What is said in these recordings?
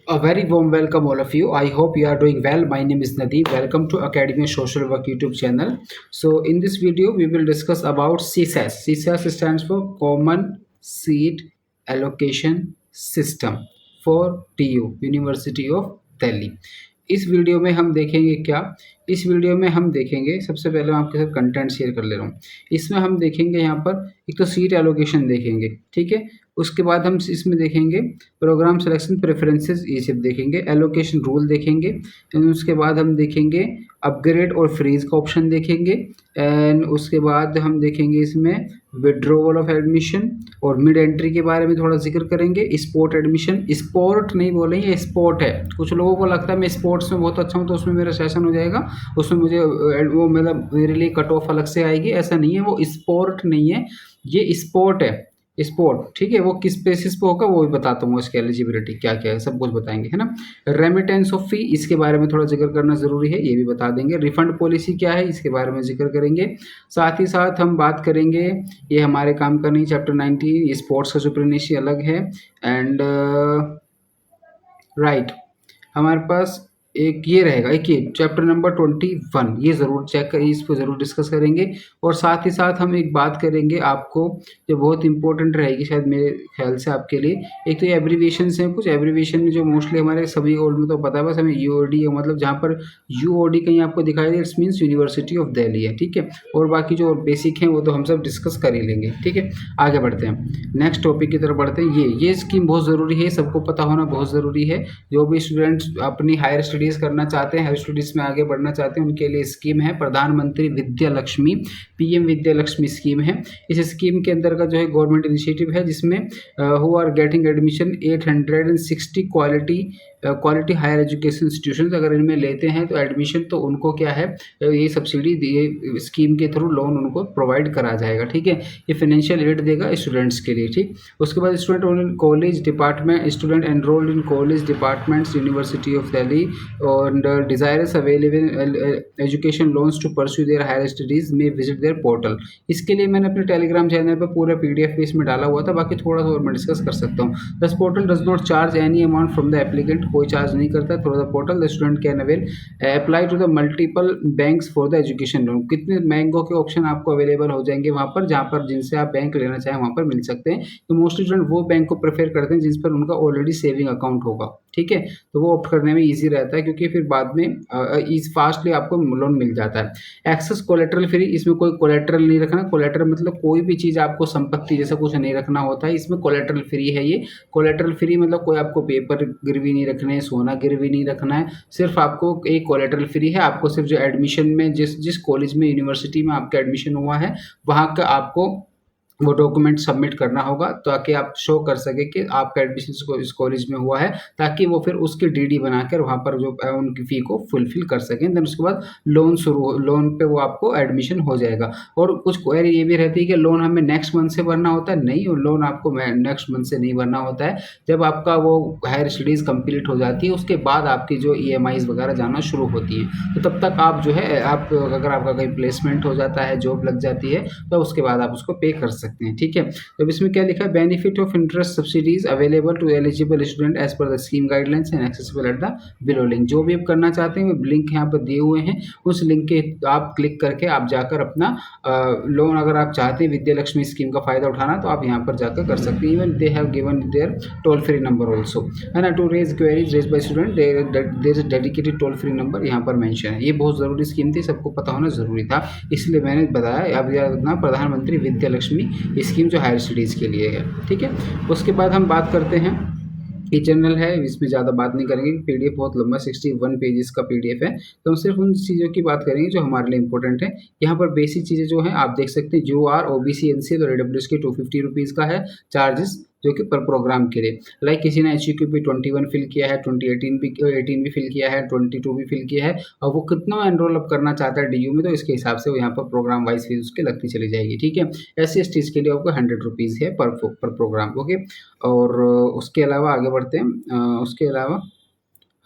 A very warm welcome all of you. I hope you are doing well. My name is Nadeem. Welcome to Academy of Social Work YouTube channel. So in this video we will discuss about CSAS. CSAS stands for Common Seat Allocation System for TU University of Delhi. इस video में हम देखेंगे क्या? इस video में हम देखेंगे, सबसे पहले मैं आपके साथ कंटेंट शेयर कर ले रहा हूँ। इसमें हम देखेंगे यहाँ पर एक तो सीट एलोकेशन देखेंगे, ठीक है। उसके बाद हम इसमें देखेंगे प्रोग्राम सिलेक्शन प्रेफरेंसेस, ये सब देखेंगे, एलोकेशन रूल देखेंगे, एंड उसके बाद हम देखेंगे अपग्रेड और फ्रीज का ऑप्शन देखेंगे, एंड उसके बाद हम देखेंगे इसमें विड्रॉवल ऑफ एडमिशन और मिड एंट्री के बारे में थोड़ा जिक्र करेंगे। स्पोर्ट एडमिशन, स्पोर्ट नहीं बोलेंगे, स्पोर्ट है। कुछ लोगों को लगता है मैं स्पोर्ट्स में बहुत अच्छा हूँ तो उसमें मेरा सेशन हो जाएगा, उसमें मुझे वो मतलब मेरे लिए कट ऑफ अलग से आएगी, ऐसा नहीं है। वो स्पोर्ट नहीं है, ये स्पोर्ट है, स्पोर्ट, ठीक है। वो किस बेसिस पे होगा वो भी बताता हूँ, इसकी एलिजिबिलिटी क्या क्या है सब कुछ बताएंगे, है ना। रेमिटेंस ऑफ फी, इसके बारे में थोड़ा जिक्र करना जरूरी है, ये भी बता देंगे। रिफंड पॉलिसी क्या है, इसके बारे में जिक्र करेंगे। साथ ही साथ हम बात करेंगे, ये हमारे काम का नहीं, चैप्टर 19 स्पोर्ट्स का सुप्रीमेसी अलग है। एंड राइट, हमारे पास एक ये रहेगा, एक ये चैप्टर नंबर 21, ये ज़रूर चेक करिए, इस पर ज़रूर डिस्कस करेंगे। और साथ ही साथ हम एक बात करेंगे आपको जो बहुत इंपॉर्टेंट रहेगी शायद मेरे ख्याल से आपके लिए। एक तो ये एब्रीविएशन हैं, कुछ एब्रीविएशन में जो मोस्टली हमारे सभी ओल्ड में तो पता है, बस हमें यूओडी, मतलब जहाँ पर यूओडी कहीं आपको दिखाई दे, it's means University of Delhi है, ठीक है। और बाकी जो बेसिक हैं वो तो हम सब डिस्कस कर ही लेंगे, ठीक है। आगे बढ़ते हैं, नेक्स्ट टॉपिक की तरफ बढ़ते हैं। ये स्कीम बहुत ज़रूरी है, सबको पता होना बहुत ज़रूरी है। जो भी स्टूडेंट्स अपनी हायर स्टडीज़ करना चाहते हैं, हायर स्टडीज़ में आगे बढ़ना चाहते हैं, उनके लिए स्कीम है प्रधानमंत्री विद्या लक्ष्मी, पीएम विद्या लक्ष्मी स्कीम है। इस स्कीम के अंतर्गत जो है गवर्नमेंट इनिशिएटिव है, जिसमें who are getting admission 860 quality higher education institution, अगर इनमें लेते हैं तो एडमिशन, तो उनको क्या है, ये सब्सिडी ये स्कीम के थ्रू लोन उनको प्रोवाइड करा जाएगा, ठीक है। ये फाइनेंशियल एड देगा स्टूडेंट्स के लिए, ठीक। उसके बाद student college department, student enrolled in college departments University of Delhi और desirous available education loans to pursue their higher studies में विजिट देयर पोर्टल। इसके लिए मैंने अपने टेलीग्राम चैनल पर पूरा PDF भी इसमें डाला हुआ था, बाकी थोड़ा सा और मैं डिस्कस कर सकता हूँ। This portal does not charge any amount from the applicant, कोई चार्ज नहीं करता through the portal. The student can avail apply to the multiple banks for the education loan. कितने बैंकों के ऑप्शन आपको अवेलेबल हो जाएंगे वहाँ पर, जहाँ पर जिनसे आप बैंक लेना चाहें वहाँ पर मिल सकते हैं। तो मोस्टली स्टूडेंट वो बैंक को प्रेफर करते हैं जिस पर उनका ऑलरेडी सेविंग अकाउंट होगा, ठीक है। तो वो ऑप्ट करने में ईजी रहता है, क्योंकि फिर बाद में फास्टली आपको लोन मिल जाता है। एक्सेस कोलेट्रल फ्री, इसमें कोई कोलेट्रल नहीं रखना। कोलेट्रल मतलब कोई भी चीज़ आपको संपत्ति जैसा कुछ नहीं रखना होता है, इसमें कोलेट्रल फ्री है। ये कोलेट्रल फ्री मतलब कोई आपको पेपर गिरवी नहीं रखने हैं, सोना गिरवी नहीं रखना है, सिर्फ आपको एक कोलेट्रल फ्री है। आपको सिर्फ जो एडमिशन में जिस कॉलेज में, यूनिवर्सिटी में आपका एडमिशन हुआ है, वहाँ का आपको वो डॉक्यूमेंट सबमिट करना होगा, ताकि आप शो कर सके कि आपका एडमिशन इस कॉलेज में हुआ है, ताकि वो फिर उसकी DD बनाकर वहाँ पर जो उनकी फ़ी को फुलफिल कर सकें। देन उसके बाद लोन पे वो आपको एडमिशन हो जाएगा। और कुछ क्वेरी ये भी रहती है कि लोन हमें नेक्स्ट मंथ से भरना होता है, नहीं, लोन आपको नेक्स्ट मंथ से नहीं भरना होता है। जब आपका वो हायर स्टडीज़ कंप्लीट हो जाती है, उसके बाद आपकी जो EMIs वगैरह जाना शुरू होती हैं, तो तब तक आप जो है, आप अगर आपका कहीं प्लेसमेंट हो जाता है, जॉब लग जाती है, तो उसके बाद आप उसको पे कर सकते हैं, ठीक है। तो इसमें क्या लिखा है, benefit of interest subsidies available to eligible student as per the scheme guidelines and accessible at the below link. जो भी आप करना चाहते हैं लिंक यहाँ पर दिए हुए हैं, उस लिंक के आप क्लिक करके आप जाकर अपना लोन, अगर आप चाहते हैं विद्या लक्ष्मी स्कीम का फायदा उठाना, तो आप यहाँ पर जाकर कर सकते हैं। Even they have given their toll free number also, है ना, to raise queries raise by student, there is dedicated toll free number यहाँ पर मेंशन है। ये बहुत ज़रूरी स्कीम थी, सबको पता होना ज़रूरी था, इसलिए मैंने बताया। अब याद रखना, प्रधानमंत्री विद्या लक्ष्मी स्कीम जो हायर स्टडीज़ के लिए है, ठीक है। उसके बाद हम बात करते हैं, ये चैनल है, इसमें ज़्यादा बात नहीं करेंगे, PDF बहुत लंबा 61 पेजेस का PDF है, तो हम सिर्फ उन चीज़ों की बात करेंगे जो हमारे लिए इंपॉर्टेंट है। यहाँ पर बेसिक चीज़ें जो हैं आप देख सकते हैं, UR OBC NCL और AWS के 250 रुपीज़ का है चार्जेस, जो कि पर प्रोग्राम के लिए। लाइक किसी ने HUQ 21 फिल किया है, 18 भी फिल किया है, 22 भी फिल किया है, और वो कितना एनरोल अप करना चाहता है DU में, तो इसके हिसाब से वो यहाँ पर प्रोग्राम वाइज फीस उसके लगती चली जाएगी, ठीक है। SC/ST के लिए आपको 100 रुपीज़ है पर प्रोग्राम, ओके। और उसके अलावा आगे बढ़ते हैं, उसके अलावा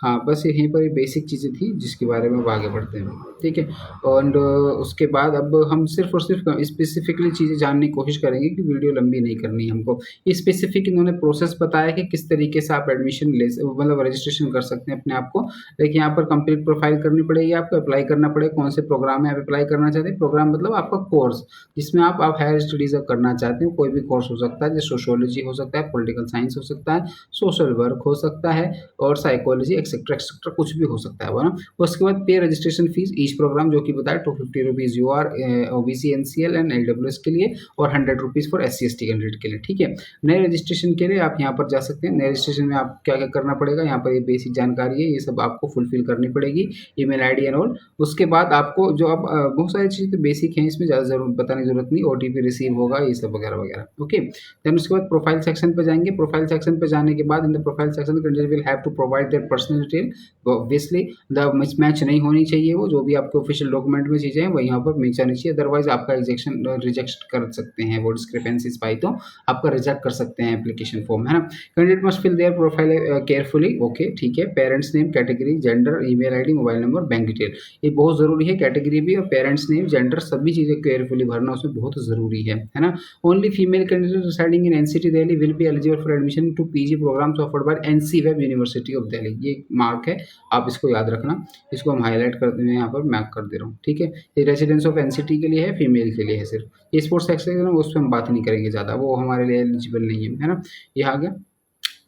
हाँ, बस यहीं पर ये बेसिक चीज़ें थी जिसके बारे में अब आगे बढ़ते हैं, ठीक है? और उसके बाद अब हम सिर्फ़ और सिर्फ़ स्पेसिफ़िकली चीज़ें जानने की कोशिश करेंगे कि वीडियो लंबी नहीं करनी है हमको। स्पेसिफ़िक इन्होंने प्रोसेस बताया कि किस तरीके से आप एडमिशन मतलब रजिस्ट्रेशन कर सकते हैं अपने आप को। देखिए यहाँ पर कंप्लीट प्रोफ़ाइल करनी पड़ेगी आपको, अप्लाई करना पड़ेगा, कौन से प्रोग्राम में आप अप्लाई करना चाहते हैं। प्रोग्राम मतलब आपका कोर्स, जिसमें आप हायर स्टडीज़ करना चाहते हो, कोई भी कोर्स हो सकता है, जैसे सोशियोलॉजी हो सकता है, पॉलिटिकल साइंस हो सकता है, सोशल वर्क हो सकता है और साइकोलॉजी एक्सेट्रा एक्सेट्रा कुछ भी हो सकता है वो ना। उसके बाद पे रजिस्ट्रेशन फीस ईच प्रोग्राम जो कि बताया ₹250 you are OBC NCL and EWS के लिए और ₹100 फॉर एससी एसटी कैंडिडेट के लिए, ठीक है। नए रजिस्ट्रेशन के लिए आप यहाँ पर जा सकते हैं। नए रजिस्ट्रेशन में आप क्या क्या करना पड़ेगा, यहाँ पर ये बेसिक जानकारी है, ये सब आपको फुलफिल करनी पड़ेगी, ईमेल आईडी एंड ऑल। उसके बाद आपको जो अब बहुत सारी चीज़ें तो बेसिक हैं, इसमें ज़्यादा जरूर बताने की जरूरत नहीं, ओटीपी रिसीव होगा, ये सब वगैरह वगैरह, ओके। देन उसके बाद प्रोफाइल सेक्शन पे जाएंगे। प्रोफाइल सेक्शन पे जाने के बाद in the profile section candidate will have to provide their personal detail. Obviously the mismatch नहीं होनी चाहिए, वो जो भी आपके ऑफिशियल डॉक्यूमेंट में चीज़ें हैं वो यहाँ पर मैच आनी चाहिए, अदरवाइज आपका रिजेक्ट कर सकते हैं, वो डिस्क्रिपेंसीज पाई तो आपका रिजेक्ट कर सकते हैं एप्लीकेशन फॉर्म, है ना। Candidate must fill their profile carefully, okay, ठीक है। Parents name, category, gender, email ID, mobile number, bank detail, ये बहुत ज़रूरी है। कैटेगरी भी और पेरेंट्स नेम, जेंडर, सभी चीज़ें केयरफुली भरना उसमें बहुत ज़रूरी है ना। Only female candidate residing in NCT Delhi will be eligible for admission to PG programmes offered by NC web university of Delhi. ये मार्क है, आप इसको याद रखना। इसको हम हाईलाइट कर दें, यहाँ पर मैक कर दे रहा हूँ, ठीक है। ये रेजिडेंस ऑफ एनसीटी के लिए है, फीमेल के लिए है सिर्फ। ये स्पोर्ट्स सेक्शन है ना, उस पर हम बात नहीं करेंगे ज़्यादा, वो हमारे लिए एलिजिबल नहीं है ना। ये आ गया।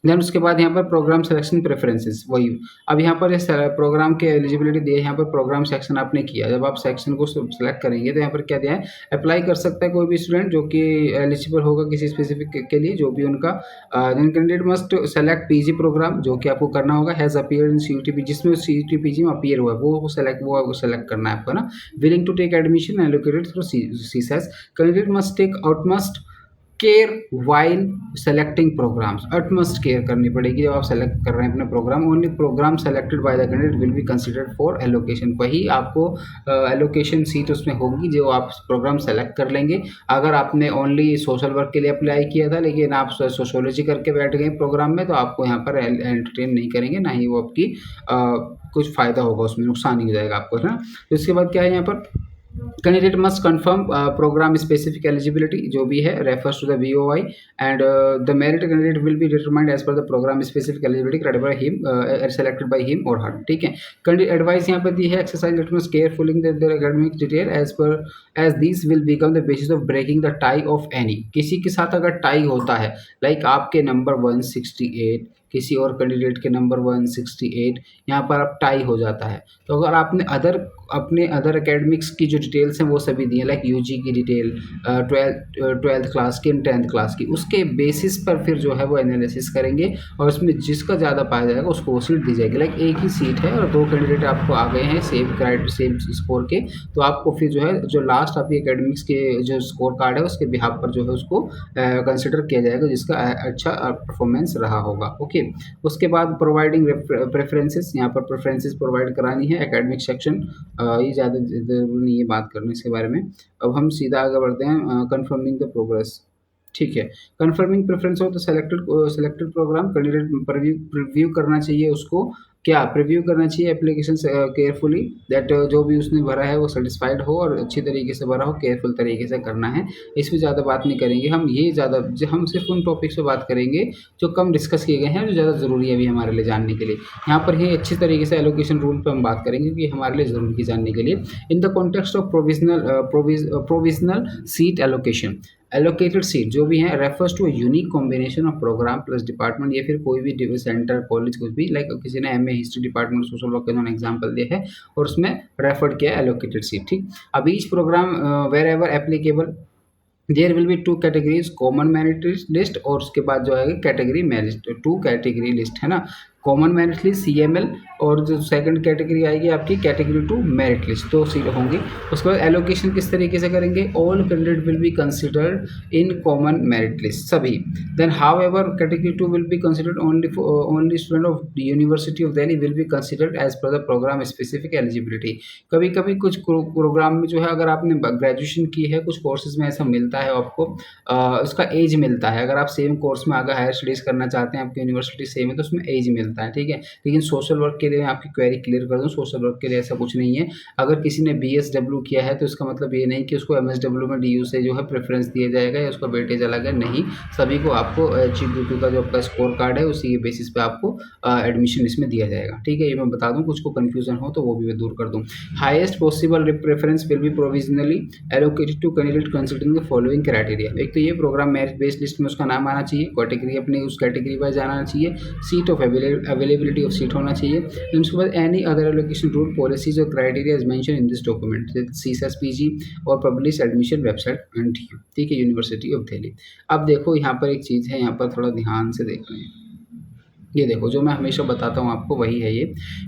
देन उसके बाद यहाँ पर प्रोग्राम सिलेक्शन प्रेफरेंसेस, वही अब यहाँ पर इस प्रोग्राम के एलिजिबिलिटी दिए, यहाँ पर प्रोग्राम सेक्शन आपने किया, जब आप सेक्शन को सिलेक्ट करेंगे तो यहाँ पर क्या दिया है, अप्लाई कर सकता है कोई भी स्टूडेंट जो कि एलिजिबल होगा किसी स्पेसिफिक के लिए, जो भी उनका। Then candidate must select PG program, जो कि आपको करना होगा, हैज़ अपीयर इन सीयूटी, जिसमें सीयूटी पीजी में अपीयर हुआ है वो सेलेक्ट करना है आपको ना। Willing to take admission allocated through CSAS, candidate must take outmost care while selecting programs, utmost care करनी पड़ेगी जब आप सेलेक्ट कर रहे हैं अपने program. Only program selected by the candidate will be considered for allocation, वही आपको एलोकेशन सीट उसमें होगी जो आप प्रोग्राम सेलेक्ट कर लेंगे। अगर आपने ओनली सोशल वर्क के लिए अप्लाई किया था लेकिन आप सोशोलॉजी करके बैठ गए प्रोग्राम में, तो आपको यहाँ पर एंटरटेन नहीं करेंगे, ना ही वो आपकी कुछ फ़ायदा होगा, उसमें नुकसान ही हो जाएगा आपको, है ना। तो इसके बाद क्या है यहाँ पर, candidate must confirm programme specific eligibility, जो भी है refers to the VOI and the merit candidate will be determined as per the programme specific eligibility credit by him selected by him और हर, ठीक है। कैंडिडेट एडवाइस यहाँ पर दी है, exercise let must carefully their academic detail as this will become the basis of breaking the tie of any. किसी के साथ अगर टाई होता है, लाइक आपके नंबर 168, किसी और कैंडिडेट के नंबर 168, यहाँ पर अब टाई हो जाता है, तो अगर आपने अपने अदर एकेडमिक्स की जो डिटेल्स हैं वो सभी दी हैं, लाइक यूजी की डिटेल, ट्वेल्थ क्लास की, 10th क्लास की, उसके बेसिस पर फिर जो है वो एनालिसिस करेंगे और उसमें जिसका ज़्यादा पाया जाएगा उसको वो सीट दी जाएगी। लाइक एक ही सीट है और 2 कैंडिडेट आपको आ गए हैं सेम स्कोर के, तो आपको फिर जो है जो लास्ट आपकी एकेडमिक्स के जो स्कोर कार्ड है उसके बिहाफ पर जो है उसको कंसिडर किया जाएगा, जिसका अच्छा परफॉर्मेंस रहा होगा, ओके। उसके बाद प्रोवाइडिंग प्रेफरेंसेस, यहाँ पर प्रेफरेंसेस प्रोवाइड करानी है। एकेडमिक सेक्शन ये ज़्यादा ज़रूरी नहीं है बात करने इसके बारे में। अब हम सीधा आगे बढ़ते हैं, कंफर्मिंग द प्रोग्रेस, ठीक है। कंफर्मिंग प्रेफरेंस हो तो सेलेक्टेड प्रोग्राम कैंडिडेट प्रीव्यू करना चाहिए उसको, क्या प्रीव्यू करना चाहिए एप्लीकेशन केयरफुली, दैट जो भी उसने भरा है वो सेटिस्फाइड हो और अच्छी तरीके से भरा हो, केयरफुल तरीके से करना है। इसमें ज़्यादा बात नहीं करेंगे हम सिर्फ उन टॉपिक्स पे बात करेंगे जो कम डिस्कस किए गए हैं, जो ज़्यादा ज़रूरी है अभी हमारे लिए जानने के लिए। यहाँ पर ही अच्छी तरीके से एलोकेशन रूल पर हम बात करेंगे क्योंकि हमारे लिए ज़रूरी है जानने के लिए। In the context of provisional seat allocation, allocated seat जो भी है refers to unique combination of programme plus department, या फिर कोई भी सेंटर कॉलेज कुछ भी, लाइक किसी ने MA history department social work का एग्जांपल दिया है और उसमें रेफर्ड किया एलोकेटेड सीट, ठीक। अब each programme wherever applicable there will be 2 categories, common merit list और उसके बाद जो है कैटेगरी मेरिट, 2 कैटेगरी लिस्ट, है ना। कॉमन मेरिट लिस्ट CML और जो सेकंड कैटेगरी आएगी आपकी कैटेगरी 2 मेरिट लिस्ट, तो सीट होंगी। उसके बाद एलोकेशन किस तरीके से करेंगे, all candidate will be considered in common merit list, सभी। Then however category 2 will be considered only student of university of Delhi will be considered as per the programme specific eligibility. कभी कभी कुछ programme में जो है अगर आपने graduation की है, कुछ कोर्सेज में ऐसा मिलता है आपको, उसका एज मिलता है, अगर आप सेम कोर्स में अगर हायर स्टडीज़ करना चाहते हैं, आपकी यूनिवर्सिटी सेम है तो उसमें एज मिलता है। बनता है, ठीक है। लेकिन सोशल वर्क के लिए मैं आपकी क्वेरी क्लियर कर दूँ, सोशल वर्क के लिए ऐसा कुछ नहीं है। अगर किसी ने BSW किया है तो इसका मतलब ये नहीं कि उसको MSW में DU से जो है प्रेफरेंस दिया जाएगा या उसका वेटेज अलग है, नहीं। सभी को आपको HEQ का जो आपका स्कोर कार्ड है उसी के बेसिस पे आपको एडमिशन इसमें दिया जाएगा, ठीक है। ये मैं बता दूँ, कुछ को कन्फ्यूजन हो तो वो भी मैं दूर कर दूँ। Highest possible preference will be provisionally allocated to candidate considering the following criteria. एक तो ये प्रोग्राम मेरिट बेस्ड लिस्ट में उसका नाम आना चाहिए, कैटेगरी अपने उस कैटेगरी वाइज आना चाहिए, seat of availability of seat होना चाहिए। उसके बाद any other allocation rule policies or criteria is mention in this document, CSSPG or publish admission website NTU, ठीक है, यूनिवर्सिटी ऑफ दिल्ली। अब देखो यहाँ पर एक चीज़ है, यहाँ पर थोड़ा ध्यान से देख लें। ये देखो, जो मैं हमेशा बताता हूँ आपको वही है ये,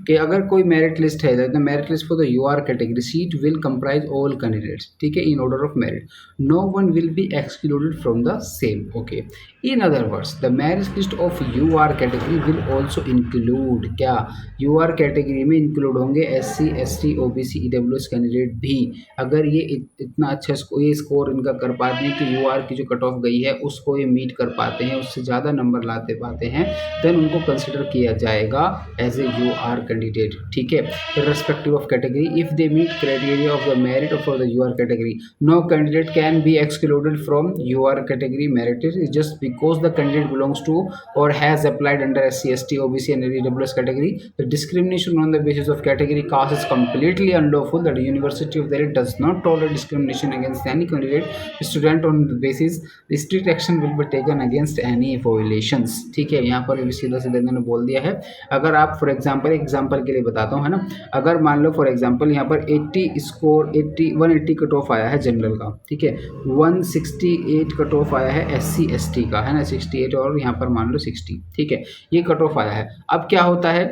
कि अगर कोई मेरिट लिस्ट है, the merit list for the UR category seat will comprise all candidates, ठीक है, in order of merit, no one will be excluded from the same, okay. In other words the merit list of UR category will also include, क्या UR category में include होंगे SC ST OBC EWS candidate भी। अगर ये इतना अच्छा ये score इनका कर पाते हैं कि UR की जो कट ऑफ गई है उसको ये मीट कर पाते हैं, उससे ज़्यादा नंबर लाते पाते हैं, देन उनको कंसिडर किया जाएगा एज ए UR कैंडिडेट, ठीक है, irrespective of category. If they meet criteria of the merit for the UR category, no candidate can be excluded from UR category merit just because the candidate belongs to or has applied under SC ST OBC and EWS category. The discrimination on the basis of category caste is completely unlawful. The University of Delhi does not tolerate discrimination against any candidate student on the basis. The strict action will be taken against any violations, ठीक है। यहाँ पर सीधा सीधा इन्होंने बोल दिया है। अगर आप फॉर एग्जांपल के लिए बताता हूँ, है ना, अगर मान लो फॉर एग्जांपल यहाँ पर 80 स्कोर 180 कट ऑफ आया है जनरल का, ठीक है, 168 कट ऑफ आया है SC ST का, है ना, 68 और यहाँ पर मान लो 60, ठीक है, ये कट ऑफ आया है। अब क्या होता है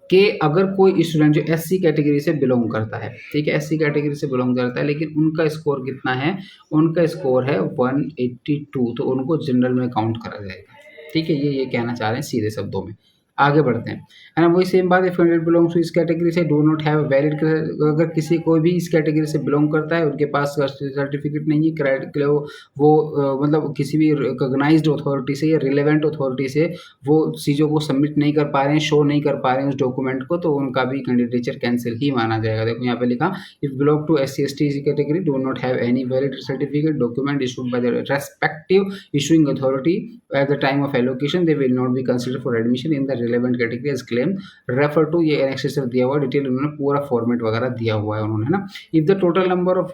कि अगर कोई स्टूडेंट जो SC कैटेगरी से बिलोंग करता है, ठीक है, SC कैटेगरी से बिलोंग करता है, लेकिन उनका स्कोर कितना है, उनका स्कोर है 182, तो उनको जनरल में काउंट करा जाएगा, ठीक है। ये कहना चाह रहे हैं सीधे शब्दों में। आगे बढ़ते हैं, है ना, वही सेम बात है। कैंडिडेट बिलोंग्स टू इस कैटेगरी से डू नॉट हैव वैलिड, अगर किसी कोई भी इस कैटेगरी से बिलोंग करता है, उनके पास सर्टिफिकेट नहीं है, वो मतलब किसी भी रिकॉग्नाइज्ड अथॉरिटी से या रिलेवेंट अथॉरिटी से वो चीज़ों को सबमिट नहीं कर पा रहे हैं, शो नहीं कर पा रहे हैं उस डॉक्यूमेंट को, तो उनका भी कैंडिडेचर कैंसिल ही माना जाएगा। देखो यहाँ पे लिखा, if belong to SC ST category do not have any valid certificate document issued by the respective issuing authority at the time of allocation, they will not be considered for admission in the relevant category as claim refer to, ये annex दिया हुआ detail, उन्होंने पूरा format वगैरह दिया हुआ है उन्होंने, है ना। If the total number of,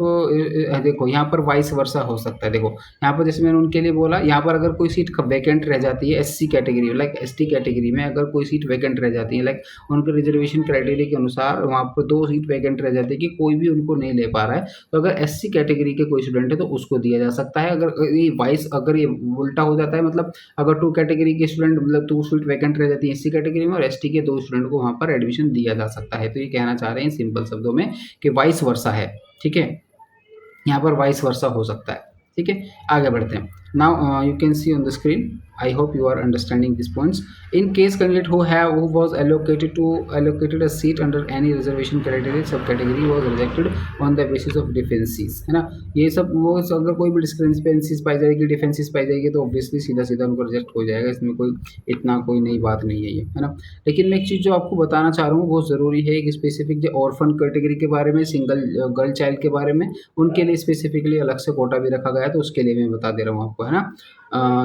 देखो यहाँ पर वाइस वर्सा हो सकता है। देखो यहाँ पर जैसे मैंने उनके लिए बोला, यहाँ पर अगर कोई सीट वैकेंट रह जाती है SC category like ST category में, अगर कोई सीट वैकेंट रह जाती है लाइक उनके रिजर्वेशन क्राइटेरिया के अनुसार वहाँ पर 2 सीट वैकेंट रह जाती है कि कोई भी उनको नहीं ले पा रहा है, तो अगर SC कैटेगरी के कोई स्टूडेंट है तो उसको दिया जा सकता है। अगर ये उल्टा हो जाता है, मतलब अगर 2 कैटेगरी के स्टूडेंट, मतलब 2 सीट वैकेंट रह जाती है SC कैटेगरी में और ST के 2 स्टूडेंट को वहाँ पर एडमिशन दिया जा सकता है। तो ये कहना चाह रहे हैं सिंपल शब्दों में कि वाइस वर्सा है, ठीक है, यहाँ पर वाइस वर्सा हो सकता है, ठीक है। आगे बढ़ते हैं। Now you can see on the screen, I hope you are understanding these points. In case candidate who was allocated a seat under any reservation criteria subcategory was rejected on the basis of differences, है ना, ये सब वो अगर कोई भी discrepancies पाई जाएगी, defences पाई जाएगी, तो ऑब्वियसली सीधा सीधा उनको रिजेक्ट हो जाएगा। इसमें कोई नई बात नहीं है ये, है ना। लेकिन मैं एक चीज़ जो आपको बताना चाह रहा हूँ बहुत ज़रूरी है कि स्पेसिफिक जो ऑर्फन कैटेगरी के बारे में, सिंगल गर्ल चाइल्ड के बारे में, उनके लिए स्पेसिफिकली अलग से कोटा भी रखा गया है, तो उसके लिए मैं बता दे रहा हूँ आपको, है ना।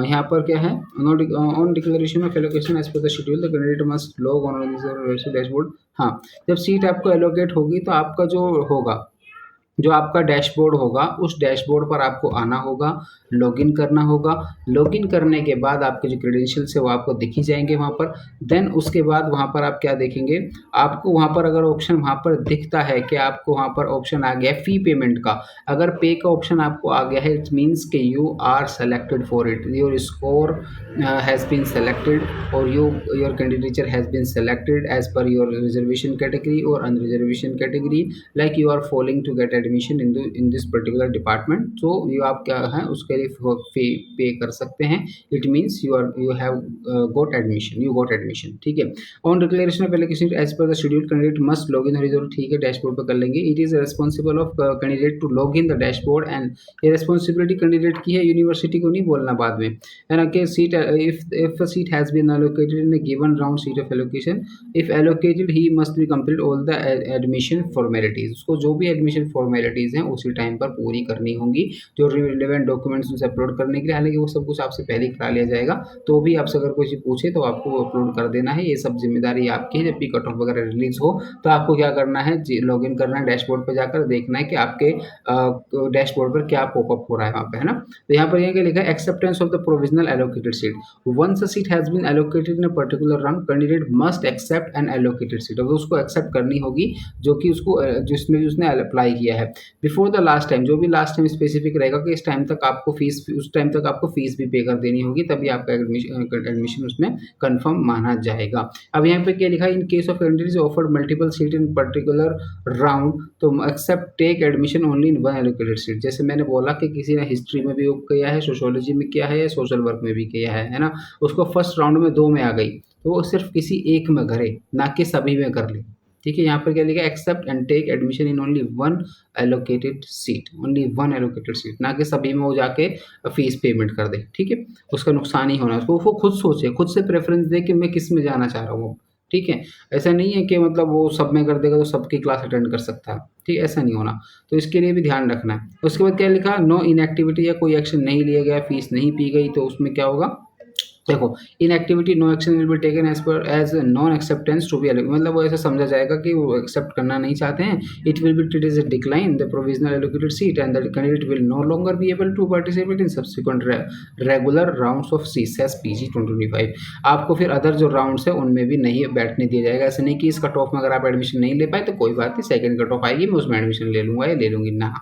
यहाँ पर क्या है, on declaration of allocation as per the schedule the candidate must log on dashboard. हाँ, जब सीट आपको एलोकेट होगी तो आपका जो आपका डैशबोर्ड होगा, उस डैशबोर्ड पर आपको आना होगा, लॉगिन करना होगा। लॉगिन करने के बाद आपके जो क्रेडेंशियल्स है वो आपको दिख ही जाएंगे वहाँ पर। देन उसके बाद वहाँ पर आप क्या देखेंगे, आपको वहाँ पर अगर ऑप्शन वहाँ पर दिखता है कि आपको वहाँ पर ऑप्शन आ गया फ़ी पेमेंट का, अगर पे का ऑप्शन आपको आ गया है, इट मीन्स कि you are selected for it, your score has been selected or your candidature has been selected as per your reservation category or unreservation category, like you are following to get admission in this particular department, तो ये आप क्या है उसके लिए पे कर सकते हैं। It means you have got admission, ठीक है। On declaration of allocation as per the schedule candidate must log in horizontal, ठीक है, डैशबोर्ड पर कर लेंगे। It is responsible of candidate to log in the dashboard and ये responsibility candidate की है, यूनिवर्सिटी को नहीं बोलना बाद में, है ना। कि seat if a seat has been allocated in a given round seat of allocation, if allocated he must be complete all the admission formalities, उसको जो भी एडमिशन फॉर्मेलिटीज़ हैं उसी टाइम पर पूरी करनी होंगी, जो रिलेवेंट डॉक्यूमेंट्स उनसे अपलोड करने के लिए, हालांकि वो सब कुछ आपसे पहले ही करा लिया जाएगा, तो भी आपसे अगर कोई चीज़ पूछे तो आपको अपलोड कर देना है, ये सब जिम्मेदारी आपकी है। जब भी कट ऑफ वगैरह रिलीज हो तो आपको क्या करना है, लॉग इन करना है, डैशबोर्ड पर जाकर देखना है कि आपके डैशबोर्ड पर क्या पॉपअप हो रहा है वहाँ पे, है ना। तो यहाँ पर ये लिखा है acceptance of the provisional allocated seat, once a seat has been allocated in a particular round candidate must accept an allocated seat, अब उसको एक्सेप्ट करनी होगी जो कि उसको जिसमें भी उसने अप्लाई किया है। बिफोर द लास्ट टाइम, जो भी लास्ट टाइम स्पेसिफिक रहेगा कि इस टाइम तक आपको फीस, उस टाइम तक आपको फीस भी पे कर देनी होगी, तभी आपका एडमिशन उसमें कंफर्म माना जाएगा। अब यहाँ पे क्या लिखा है, in case of candidate offered multiple seat in particular round तो accept take admission only in one allocated seat. जैसे मैंने बोला कि किसी ने हिस्ट्री में भी किया है, सोशियोलॉजी में किया है, सोशल वर्क में भी किया है ना, उसको फर्स्ट राउंड में 2 में आ गई तो वो सिर्फ किसी एक में करे, ना कि सभी में कर ले, ठीक है। यहाँ पर क्या लिखा है, accept and take admission in only one allocated seat, only one allocated seat, ना कि सभी में वो जाके फीस पेमेंट कर दे, ठीक है। उसका नुकसान ही होना, उसको वो खुद सोचे, खुद से प्रेफरेंस दे कि मैं किस में जाना चाह रहा हूँ, ठीक है। ऐसा नहीं है कि मतलब वो सब में कर देगा तो सबकी क्लास अटेंड कर सकता है, ठीक है, ऐसा नहीं होना, तो इसके लिए भी ध्यान रखना है। उसके बाद क्या लिखा, नो इनएक्टिविटी, या कोई एक्शन नहीं लिया गया, फीस नहीं पी गई, तो उसमें क्या होगा, देखो inactivity no action will be taken as non acceptance to be, मतलब वो ऐसा समझा जाएगा कि वो एक्सेप्ट करना नहीं चाहते हैं। It will be treated as a decline the provisional allocated seat and the candidate will no longer be able to participate in subsequent regular rounds of CSAS PG 2025। आपको फिर अदर जो राउंड्स है उनमें भी नहीं बैठने दिया जाएगा। ऐसा नहीं कि इस कट ऑफ में अगर आप एडमिशन नहीं ले पाए तो कोई बात नहीं, सेकंड कट ऑफ आएगी मैं उसमें एडमिशन ले लूँगा या ले लूँगी, ना,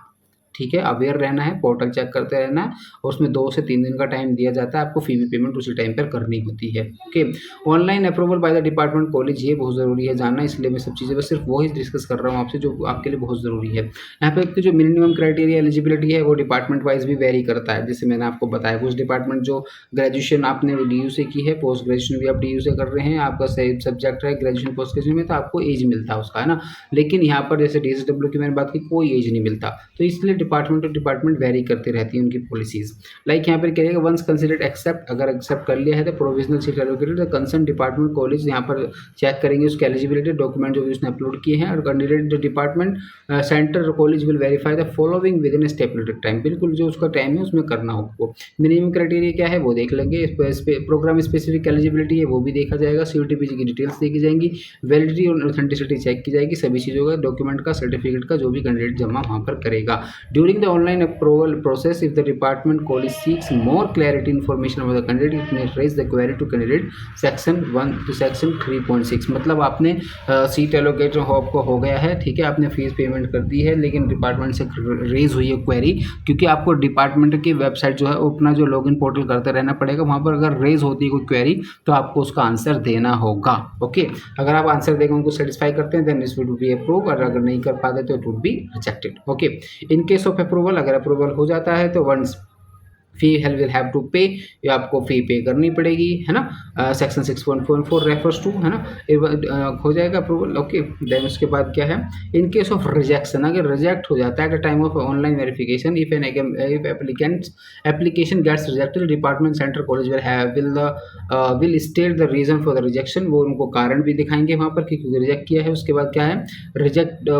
ठीक है। अवेयर रहना है, पोर्टल चेक करते रहना है, और उसमें 2 से 3 दिन का टाइम दिया जाता है, आपको फी भी पेमेंट उसी टाइम पर करनी होती है, okay. Online approval by the department college, ये बहुत ज़रूरी है जानना, इसलिए मैं सब चीज़ें बस सिर्फ वही डिस्कस कर रहा हूँ आपसे जो आपके लिए बहुत ज़रूरी है। यहाँ पे जो मिनिमम क्राइटेरिया एलिजिबिलिटी है वो डिपार्टमेंट वाइज भी वेरी करता है, जैसे मैंने आपको बताया कुछ डिपार्टमेंट जो ग्रेजुएशन आपने DU से की है, पोस्ट ग्रेजुएशन भी आप DU से कर रहे हैं, आपका सही सब्जेक्ट है ग्रेजुएशन पोस्ट ग्रेजुएशन में, तो आपको एज मिलता है उसका, है ना। लेकिन यहाँ पर जैसे DSW की मैंने बात की, कोई एज नहीं मिलता, तो इसलिए डिपार्टमेंट टू डिपार्टमेंट वेरी करती रहती है उनकी पॉलिसीज। लाइक यहाँ पर क्या है, वंस कंसिडर्ड एक्सेप्ट, अगर एक्सेप्ट कर लिया है तो provisional seat allocated the concern department college, यहाँ पर चेक करेंगे उसकी एलिजिबिलिटी डॉक्यूमेंट जो भी उसने अपलोड किए हैं, और candidate department centre college will verify the following within stipulated time, बिल्कुल जो उसका टाइम है उसमें करना होगा। मिनिमम क्राइटेरिया क्या है वो देख लेंगे, प्रोग्राम स्पेसिफिक एलिजिबिलिटी है वो भी देखा जाएगा, CUET-PG की डिटेल्स देखी जाएंगी, वैलिडिटी और ऑथेंटिसिटी चेक की जाएगी, सभी चीज़ों का डॉक्यूमेंट का सर्टिफिकेट का जो भी कैंडिडेट जमा वहाँ पर करेगा। During the online approval process, if the department college seeks more clarity information about the candidate, it may raise the query to candidate section 1 to section 3.6। मतलब आपने सीट एलोकेट आपको हो गया है, ठीक है, आपने फीस पेमेंट कर दी है, लेकिन डिपार्टमेंट से रेज हुई है क्वेरी, क्योंकि आपको डिपार्टमेंट की वेबसाइट जो है अपना जो लॉगिन पोर्टल करते रहना पड़ेगा, वहाँ पर अगर रेज होती है कोई क्वेरी तो आपको उसका आंसर देना होगा, ओके। अगर आप आंसर देकर उनको सेटिस्फाई करते हैं then this would be approve, और अगर नहीं कर पाते तो it would be rejected, okay. In case of approval, अगर अप्रूवल हो जाता है तो once fee will have to pay, ये आपको फी पे करनी पड़ेगी, है ना। सेक्शन 6.4 रेफर्स टू, है ना, हो जाएगा अप्रूवल, ओके। देन उसके बाद क्या है, इन केस ऑफ रिजेक्शन, अगर रिजेक्ट हो जाता है at the time of online verification, if application gets rejected, department centre college will state the reason for the rejection, वो उनको कारण भी दिखाएंगे वहाँ पर कि क्योंकि रिजेक्ट किया है। उसके बाद क्या है,